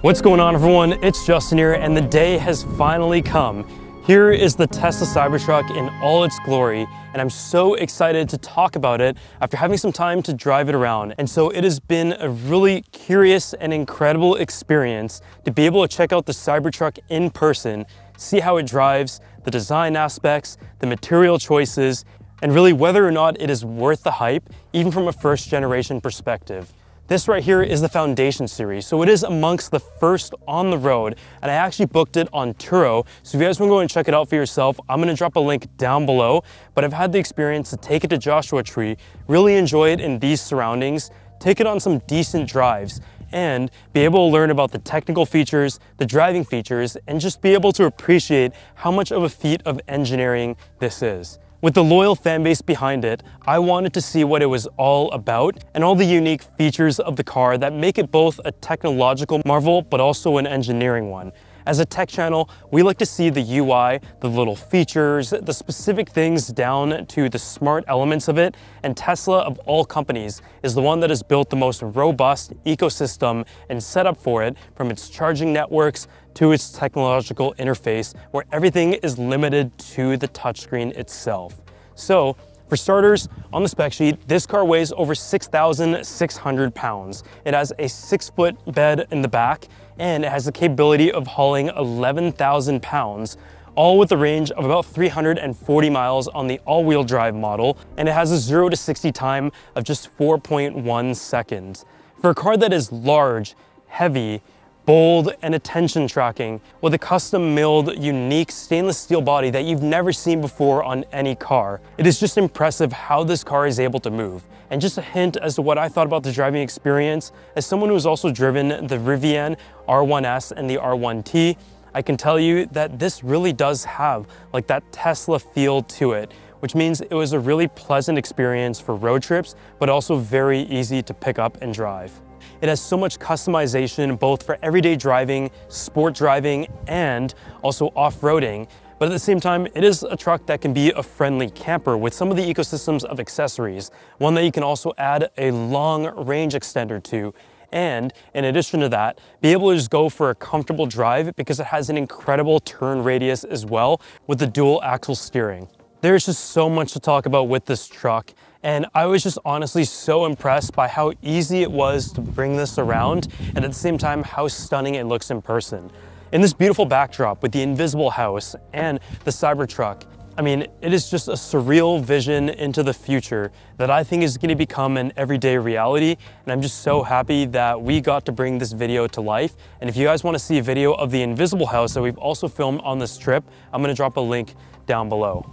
What's going on, everyone? It's Justin here, and the day has finally come. Here is the Tesla Cybertruck in all its glory, and I'm so excited to talk about it after having some time to drive it around. And so it has been a really curious and incredible experience to be able to check out the Cybertruck in person, see how it drives, the design aspects, the material choices, and really whether or not it is worth the hype, even from a first-generation perspective. This right here is the Foundation series, so it is amongst the first on the road, and I actually booked it on Turo, so if you guys want to go and check it out for yourself, I'm going to drop a link down below, but I've had the experience to take it to Joshua Tree, really enjoy it in these surroundings, take it on some decent drives, and be able to learn about the technical features, the driving features, and just be able to appreciate how much of a feat of engineering this is. With the loyal fan base behind it, I wanted to see what it was all about and all the unique features of the car that make it both a technological marvel but also an engineering one. As a tech channel, we like to see the UI, the little features, the specific things down to the smart elements of it, and Tesla, of all companies, is the one that has built the most robust ecosystem and setup for it, from its charging networks to its technological interface, where everything is limited to the touchscreen itself. So, for starters, on the spec sheet, this car weighs over 6,600 pounds. It has a 6-foot bed in the back, and it has the capability of hauling 11,000 pounds, all with a range of about 340 miles on the all-wheel drive model, and it has a 0 to 60 time of just 4.1 seconds. For a car that is large, heavy, bold, and attention tracking, with a custom milled, unique stainless steel body that you've never seen before on any car, it is just impressive how this car is able to move. And just a hint as to what I thought about the driving experience, as someone who has also driven the Rivian R1S and the R1T, I can tell you that this really does have like that Tesla feel to it, which means it was a really pleasant experience for road trips, but also very easy to pick up and drive. It has so much customization both for everyday driving, sport driving, and also off-roading. But at the same time, it is a truck that can be a friendly camper with some of the ecosystems of accessories, one that you can also add a long range extender to. And in addition to that, be able to just go for a comfortable drive because it has an incredible turn radius as well with the dual axle steering. There's just so much to talk about with this truck, and I was just honestly so impressed by how easy it was to bring this around, and at the same time how stunning it looks in person. In this beautiful backdrop with the invisible house and the Cybertruck, I mean, it is just a surreal vision into the future that I think is going to become an everyday reality, and I'm just so happy that we got to bring this video to life. And if you guys want to see a video of the invisible house that we've also filmed on this trip, I'm going to drop a link down below.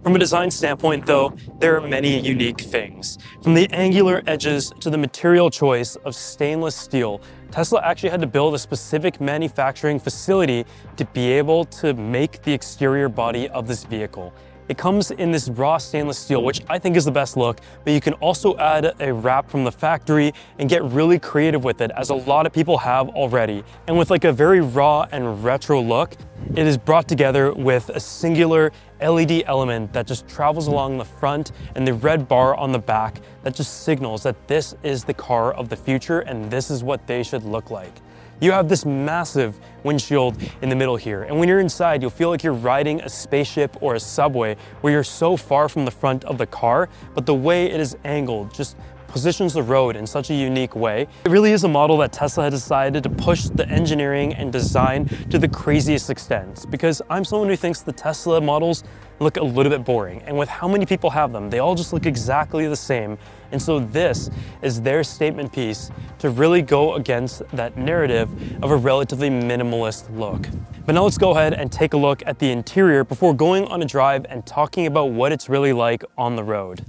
From a design standpoint though, there are many unique things. From the angular edges to the material choice of stainless steel, Tesla actually had to build a specific manufacturing facility to be able to make the exterior body of this vehicle. It comes in this raw stainless steel, which I think is the best look, but you can also add a wrap from the factory and get really creative with it, as a lot of people have already. And with like a very raw and retro look, it is brought together with a singular LED element that just travels along the front and the red bar on the back that just signals that this is the car of the future and this is what they should look like. You have this massive windshield in the middle here, and when you're inside, you'll feel like you're riding a spaceship or a subway where you're so far from the front of the car, but the way it is angled just positions the road in such a unique way. It really is a model that Tesla has decided to push the engineering and design to the craziest extents, because I'm someone who thinks the Tesla models look a little bit boring, and with how many people have them, they all just look exactly the same. And so this is their statement piece to really go against that narrative of a relatively minimalist look. But now let's go ahead and take a look at the interior before going on a drive and talking about what it's really like on the road.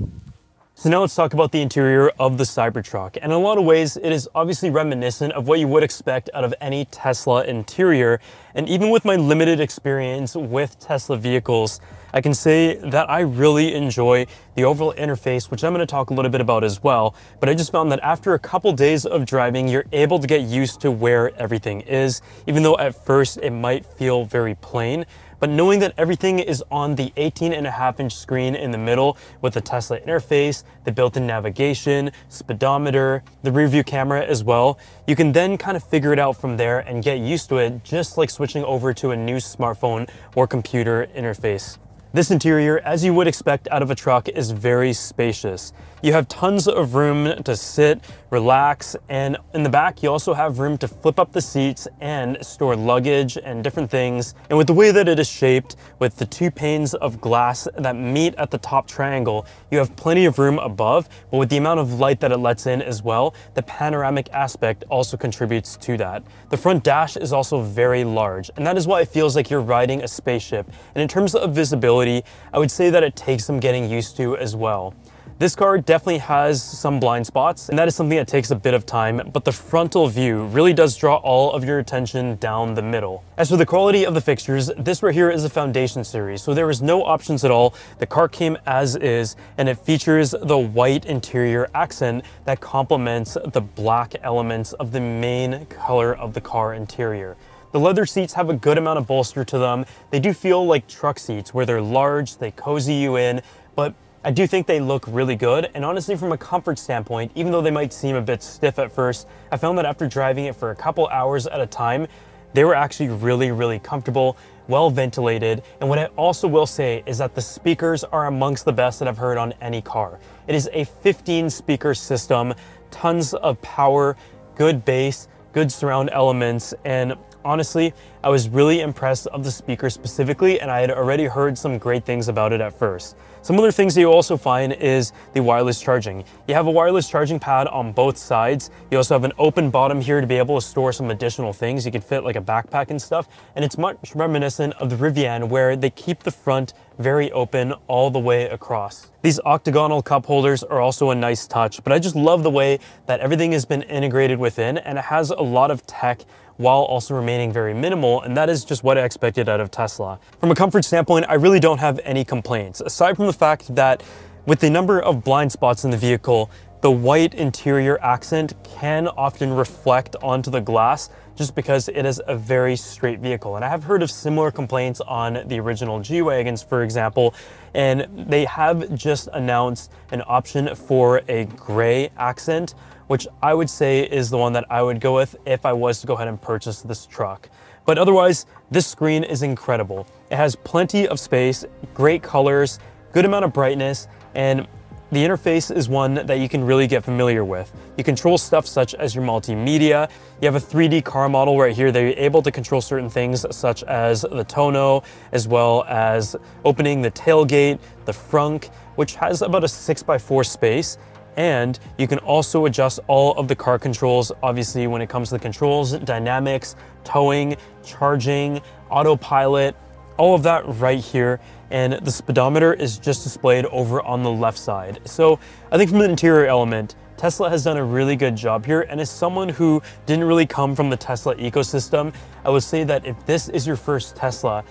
So now let's talk about the interior of the Cybertruck. And in a lot of ways, it is obviously reminiscent of what you would expect out of any Tesla interior. And even with my limited experience with Tesla vehicles, I can say that I really enjoy the overall interface, which I'm going to talk a little bit about as well. But I just found that after a couple days of driving, you're able to get used to where everything is, even though at first it might feel very plain. but knowing that everything is on the 18.5-inch screen in the middle with the Tesla interface, the built-in navigation, speedometer, the rear view camera as well, you can then kind of figure it out from there and get used to it, just like switching over to a new smartphone or computer interface. This interior, as you would expect out of a truck, is very spacious. You have tons of room to sit, relax, and in the back you also have room to flip up the seats and store luggage and different things. And with the way that it is shaped, with the 2 panes of glass that meet at the top triangle, you have plenty of room above, but with the amount of light that it lets in as well, the panoramic aspect also contributes to that. The front dash is also very large, and that is why it feels like you're riding a spaceship. And in terms of visibility, I would say that it takes some getting used to as well. This car definitely has some blind spots, and that is something that takes a bit of time, but the frontal view really does draw all of your attention down the middle. As for the quality of the fixtures, this right here is a Foundation series, so there is no options at all. The car came as is, and it features the white interior accent that complements the black elements of the main color of the car interior. The leather seats have a good amount of bolster to them. They do feel like truck seats where they're large, they cozy you in, but I do think they look really good, and honestly from a comfort standpoint, even though they might seem a bit stiff at first, I found that after driving it for a couple hours at a time, they were actually really comfortable, well ventilated, and what I also will say is that the speakers are amongst the best that I've heard on any car. It is a 15 speaker system, tons of power, good bass, good surround elements, and honestly, I was really impressed of the speaker specifically, and I had already heard some great things about it at first. Some other things that you also find is the wireless charging. You have a wireless charging pad on both sides. You also have an open bottom here to be able to store some additional things. You can fit like a backpack and stuff, and it's much reminiscent of the Rivian where they keep the front very open all the way across. These octagonal cup holders are also a nice touch, but I just love the way that everything has been integrated within, and it has a lot of tech while also remaining very minimal, and that is just what I expected out of Tesla. From a comfort standpoint, I really don't have any complaints, aside from the fact that with the number of blind spots in the vehicle, the white interior accent can often reflect onto the glass just because it is a very straight vehicle. And I have heard of similar complaints on the original G-Wagons, for example, and they have just announced an option for a gray accent, which I would say is the one that I would go with if I was to go ahead and purchase this truck. But otherwise, this screen is incredible. It has plenty of space, great colors, good amount of brightness, and the interface is one that you can really get familiar with. You control stuff such as your multimedia. You have a 3D car model right here that you're able to control certain things such as the tonneau, as well as opening the tailgate, the frunk, which has about a 6x4 space. And you can also adjust all of the car controls, obviously when it comes to the controls, dynamics, towing, charging, autopilot, all of that right here. And the speedometer is just displayed over on the left side. So I think from the interior element, Tesla has done a really good job here, and as someone who didn't really come from the Tesla ecosystem, I would say that if this is your first Tesla,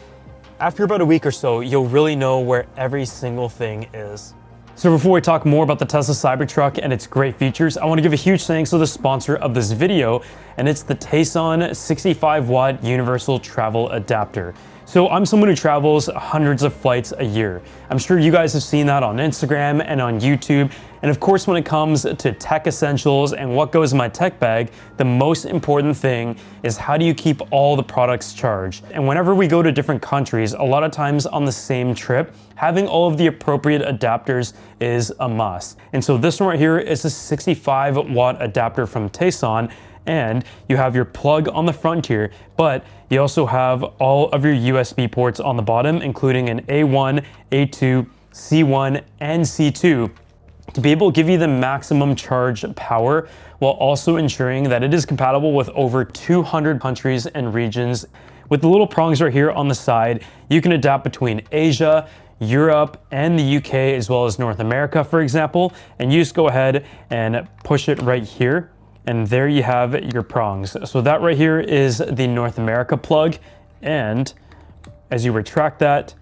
after about a week or so, you'll really know where every single thing is. So before we talk more about the Tesla Cybertruck and its great features, I want to give a huge thanks to the sponsor of this video, and it's the Tayson 65-watt universal travel adapter. So I'm someone who travels hundreds of flights a year. I'm sure you guys have seen that on Instagram and on YouTube. And of course, when it comes to tech essentials and what goes in my tech bag, the most important thing is how do you keep all the products charged? And whenever we go to different countries, a lot of times on the same trip, having all of the appropriate adapters is a must. And so this one right here is a 65-watt adapter from Tayson. And you have your plug on the front here, but you also have all of your USB ports on the bottom, including an A1, A2, C1, and C2 to be able to give you the maximum charge power while also ensuring that it is compatible with over 200 countries and regions. With the little prongs right here on the side, you can adapt between Asia, Europe, and the UK, as well as North America, for example, and you just go ahead and push it right here. And there you have your prongs. So that right here is the North America plug. And as you retract that,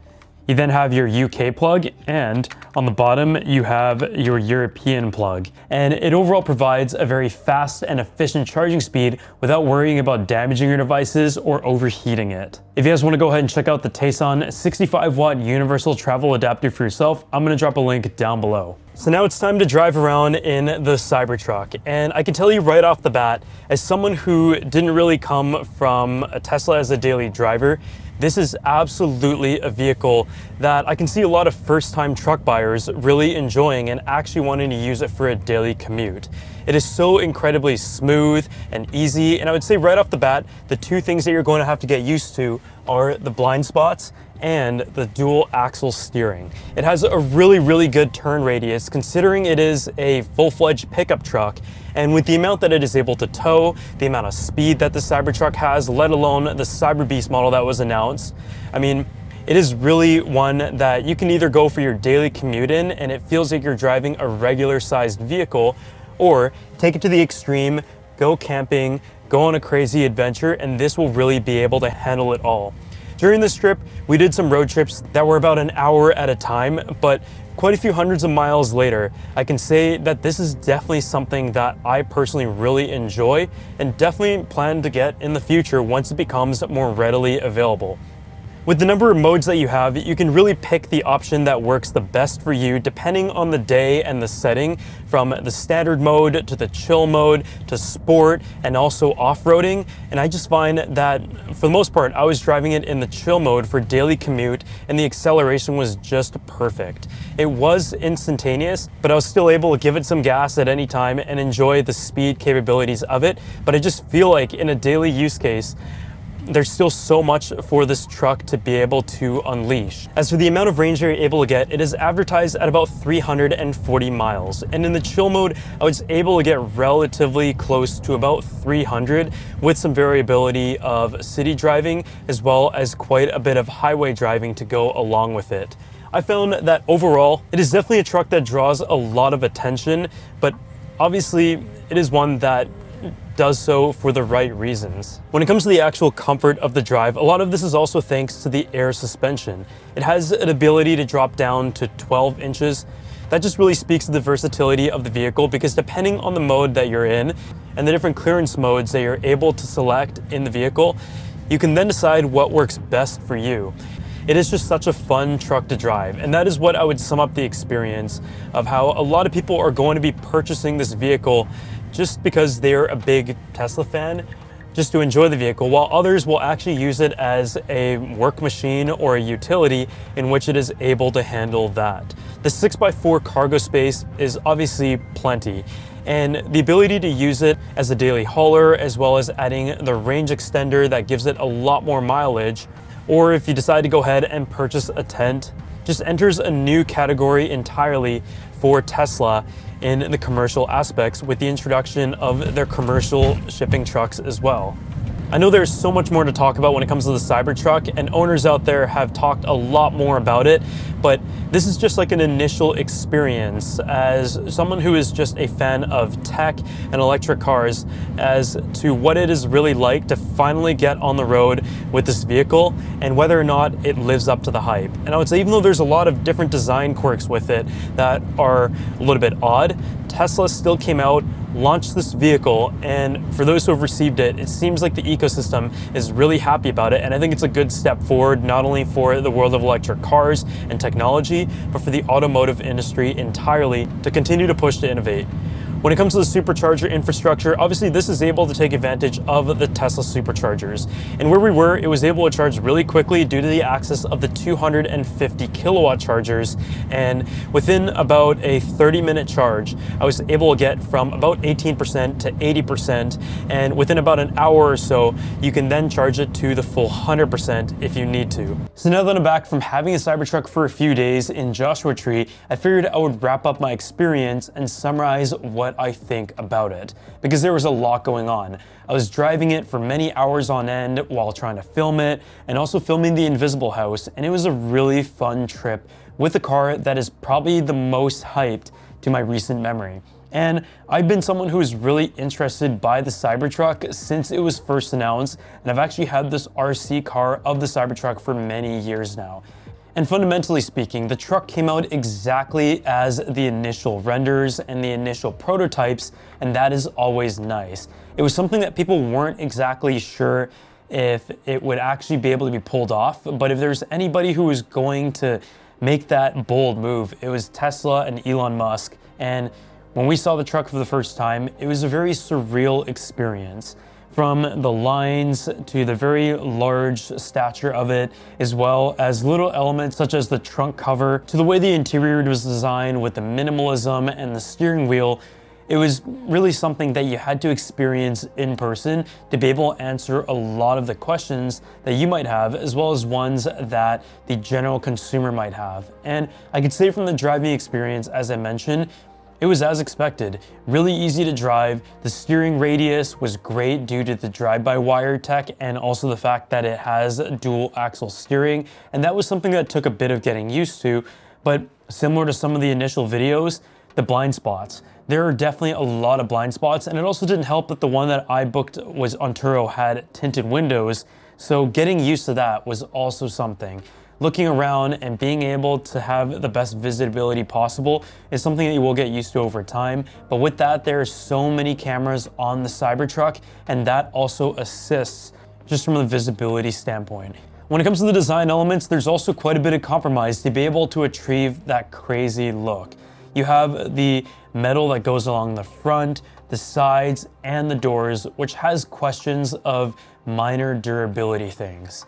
You then have your UK plug, and on the bottom you have your European plug. And it overall provides a very fast and efficient charging speed without worrying about damaging your devices or overheating it. If you guys want to go ahead and check out the Tayson 65-watt universal travel adapter for yourself, I'm going to drop a link down below. So now it's time to drive around in the Cybertruck, and I can tell you right off the bat, as someone who didn't really come from a Tesla as a daily driver, this is absolutely a vehicle that I can see a lot of first-time truck buyers really enjoying and actually wanting to use it for a daily commute. It is so incredibly smooth and easy, and I would say right off the bat, the two things that you're going to have to get used to are the blind spots and the dual axle steering. It has a really good turn radius considering it is a full-fledged pickup truck, and with the amount that it is able to tow, the amount of speed that the Cybertruck has, let alone the Cyber Beast model that was announced, I mean, it is really one that you can either go for your daily commute in and it feels like you're driving a regular sized vehicle, or take it to the extreme, go camping, go on a crazy adventure, and this will really be able to handle it all. During this trip, we did some road trips that were about an hour at a time, but quite a few hundreds of miles later, I can say that this is definitely something that I personally really enjoy and definitely plan to get in the future once it becomes more readily available. With the number of modes that you have, you can really pick the option that works the best for you depending on the day and the setting, from the standard mode to the chill mode to sport and also off-roading. And I just find that for the most part, I was driving it in the chill mode for daily commute and the acceleration was just perfect. It was instantaneous, but I was still able to give it some gas at any time and enjoy the speed capabilities of it. But I just feel like in a daily use case, there's still so much for this truck to be able to unleash. As for the amount of range you're able to get, it is advertised at about 340 miles. And in the chill mode, I was able to get relatively close to about 300 with some variability of city driving, as well as quite a bit of highway driving to go along with it. I found that overall, it is definitely a truck that draws a lot of attention, but obviously it is one that does so for the right reasons. When it comes to the actual comfort of the drive, a lot of this is also thanks to the air suspension. It has an ability to drop down to 12 inches. That just really speaks to the versatility of the vehicle, because depending on the mode that you're in and the different clearance modes that you're able to select in the vehicle, you can then decide what works best for you. It is just such a fun truck to drive, and that is what I would sum up the experience of how a lot of people are going to be purchasing this vehicle just because they're a big Tesla fan, just to enjoy the vehicle, while others will actually use it as a work machine or a utility in which it is able to handle that. The 6x4 cargo space is obviously plenty, and the ability to use it as a daily hauler, as well as adding the range extender that gives it a lot more mileage, or if you decide to go ahead and purchase a tent, just enters a new category entirely for Tesla in the commercial aspects with the introduction of their commercial shipping trucks as well. I know there's so much more to talk about when it comes to the Cybertruck, and owners out there have talked a lot more about it, but this is just like an initial experience as someone who is just a fan of tech and electric cars, as to what it is really like to finally get on the road with this vehicle and whether or not it lives up to the hype. And I would say, even though there's a lot of different design quirks with it that are a little bit odd, Tesla still came out, launched this vehicle, and for those who have received it, it seems like the ecosystem is really happy about it, and I think it's a good step forward not only for the world of electric cars and technology, but for the automotive industry entirely to continue to push to innovate. When it comes to the supercharger infrastructure, obviously this is able to take advantage of the Tesla superchargers. And where we were, it was able to charge really quickly due to the access of the 250 kilowatt chargers. And within about a 30-minute charge, I was able to get from about 18% to 80%. And within about an hour or so, you can then charge it to the full 100% if you need to. So now that I'm back from having a Cybertruck for a few days in Joshua Tree, I figured I would wrap up my experience and summarize what I think about it, because there was a lot going on. I was driving it for many hours on end while trying to film it, and also filming the Invisible House, and it was a really fun trip with a car that is probably the most hyped to my recent memory. And I've been someone who is really interested by the Cybertruck since it was first announced, and I've actually had this RC car of the Cybertruck for many years now. And fundamentally speaking, the truck came out exactly as the initial renders and the initial prototypes, and that is always nice. It was something that people weren't exactly sure if it would actually be able to be pulled off, but if there's anybody who was going to make that bold move, it was Tesla and Elon Musk. And when we saw the truck for the first time, it was a very surreal experience. From the lines to the very large stature of it, as well as little elements such as the trunk cover, to the way the interior was designed with the minimalism and the steering wheel. It was really something that you had to experience in person to be able to answer a lot of the questions that you might have, as well as ones that the general consumer might have. And I could say from the driving experience, as I mentioned, it was as expected. Really easy to drive. The steering radius was great due to the drive-by-wire tech and also the fact that it has dual axle steering. And that was something that took a bit of getting used to, but similar to some of the initial videos, the blind spots. There are definitely a lot of blind spots, and it also didn't help that the one that I booked was on Turo had tinted windows, so getting used to that was also something. Looking around and being able to have the best visibility possible is something that you will get used to over time, but with that, there are so many cameras on the Cybertruck, and that also assists just from a visibility standpoint. When it comes to the design elements, there's also quite a bit of compromise to be able to achieve that crazy look. You have the metal that goes along the front, the sides, and the doors, which has questions of minor durability things.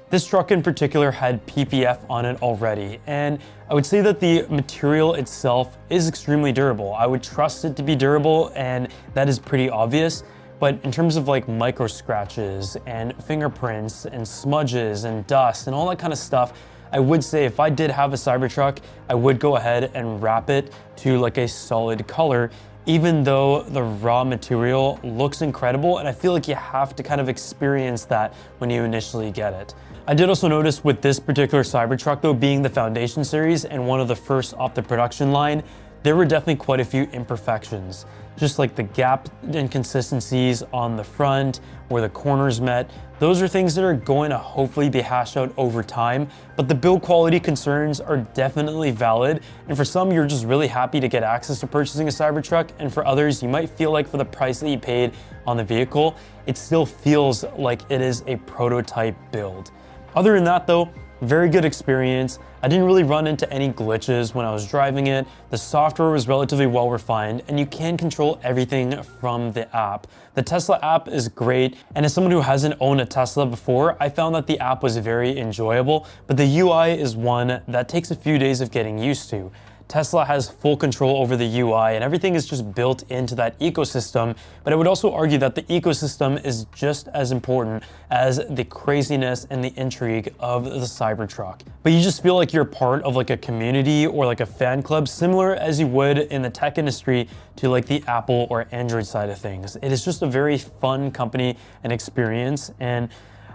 This truck in particular had PPF on it already, and I would say that the material itself is extremely durable. I would trust it to be durable, and that is pretty obvious. But in terms of like micro scratches and fingerprints and smudges and dust and all that kind of stuff, I would say if I did have a Cybertruck, I would go ahead and wrap it to like a solid color, even though the raw material looks incredible, and I feel like you have to kind of experience that when you initially get it. I did also notice with this particular Cybertruck though, being the Foundation series and one of the first off the production line, there were definitely quite a few imperfections. Just like the gap inconsistencies on the front, where the corners met. Those are things that are going to hopefully be hashed out over time, but the build quality concerns are definitely valid. And for some, you're just really happy to get access to purchasing a Cybertruck. And for others, you might feel like for the price that you paid on the vehicle, it still feels like it is a prototype build. Other than that though, very good experience. I didn't really run into any glitches when I was driving it. The software was relatively well refined, and you can control everything from the app. The Tesla app is great, and as someone who hasn't owned a Tesla before, I found that the app was very enjoyable, but the UI is one that takes a few days of getting used to. Tesla has full control over the UI and everything is just built into that ecosystem, but I would also argue that the ecosystem is just as important as the craziness and the intrigue of the Cybertruck. But you just feel like you're part of like a community or like a fan club, similar as you would in the tech industry to like the Apple or Android side of things. It is just a very fun company and experience, and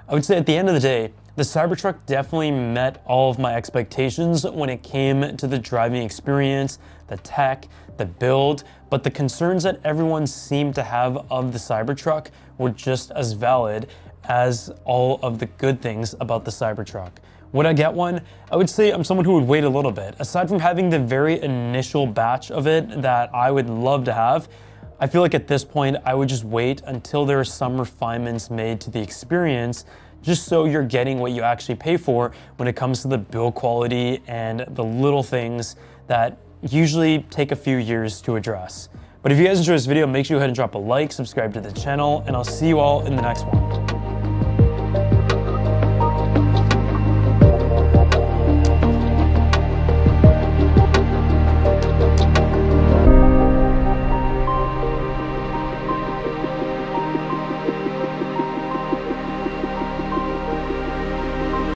I would say at the end of the day, the Cybertruck definitely met all of my expectations when it came to the driving experience, the tech, the build, but the concerns that everyone seemed to have of the Cybertruck were just as valid as all of the good things about the Cybertruck. Would I get one? I would say I'm someone who would wait a little bit. Aside from having the very initial batch of it that I would love to have, I feel like at this point I would just wait until there are some refinements made to the experience, just so you're getting what you actually pay for when it comes to the build quality and the little things that usually take a few years to address. But if you guys enjoyed this video, make sure you go ahead and drop a like, subscribe to the channel, and I'll see you all in the next one.